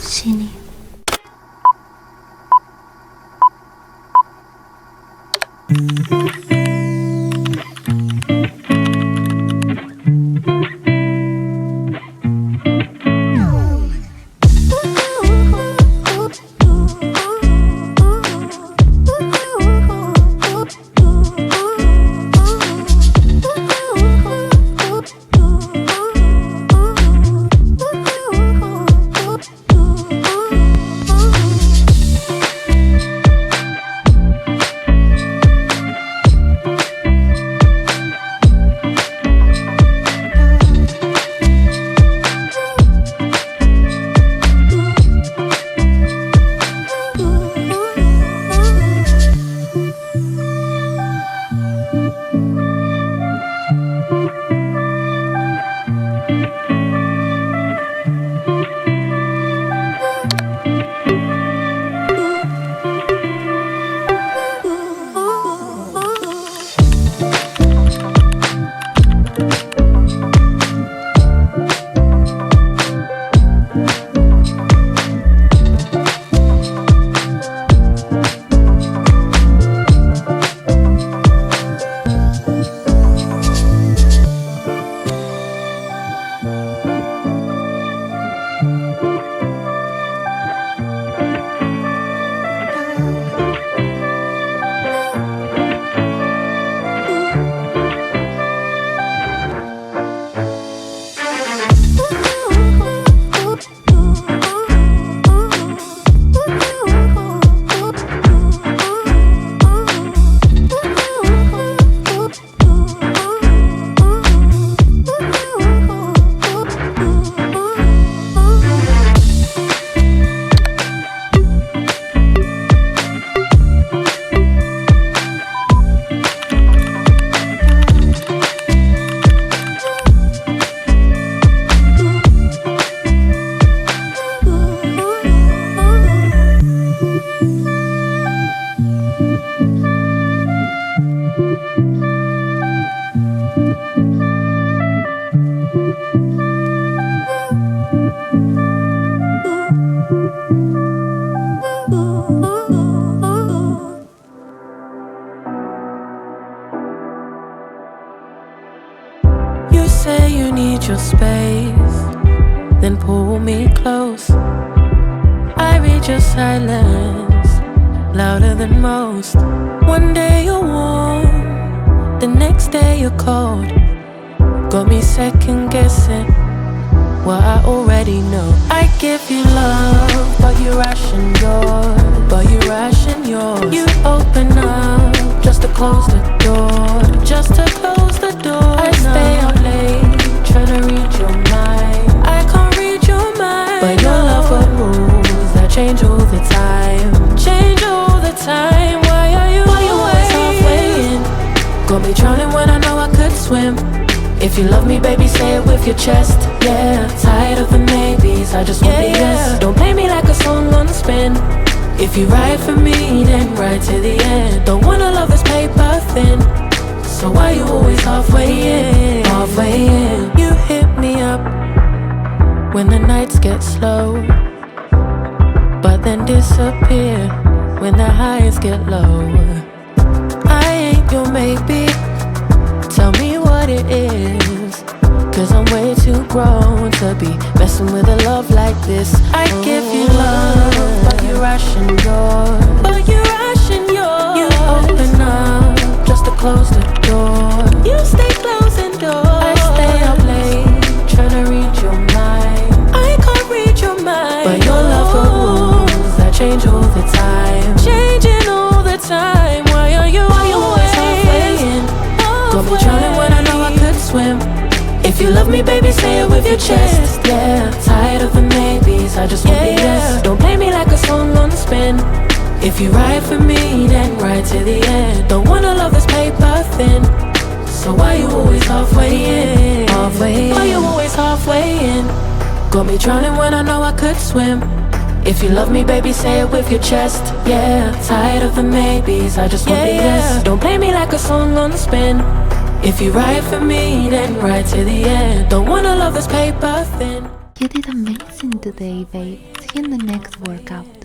Genie. You say you need your space, then pull me close. I read your silence, louder than most. One day you're warm, the next day you're cold. Got me second guessing what I already know. I give you love, but you ration yours. You open up just to close the door, just to close the door. I stay up late, trying to read your mind. I can't read your mind, but your love got rules that change all the time. Change all the time. Why are you always halfway in? Got me drowning when I know I could swim. If you love me, baby, say it with your chest. Yeah, tired of the maybes, I just want the yes. Don't play me like a song on spin. If you ride for me, then ride to the end. Don't wanna love this paper thin, so why you always halfway in? Halfway in. You hit me up when the nights get slow, but then disappear when the highs get low. I ain't your maybe, tell me what it is, cause I'm way too grown to be messing with a love like this. I give you love, but you ration yours. You open up just to close the door. You stay closing doors. I stay up late, tryna read your mind. I can't read your mind, but your love got rules that change all the time. Changing all the time. Why are you always halfway in? Got me drowning when I know I could swim. If you love me, baby, say it with your chest. Yeah, tired of the maybes, I just want the yes. Don't play me like a song on spin. If you ride for me, then ride to the end. Don't wanna love this paper thin, so why you always halfway in? Halfway in. Why you always halfway in? Got me drowning when I know I could swim. If you love me, baby, say it with your chest. Yeah, tired of the maybes, I just want the yes. Don't play me like a song on spin. If you ride for me, then ride to the end. Don't wanna love this paper thin. You did amazing today, babe. in the next workout.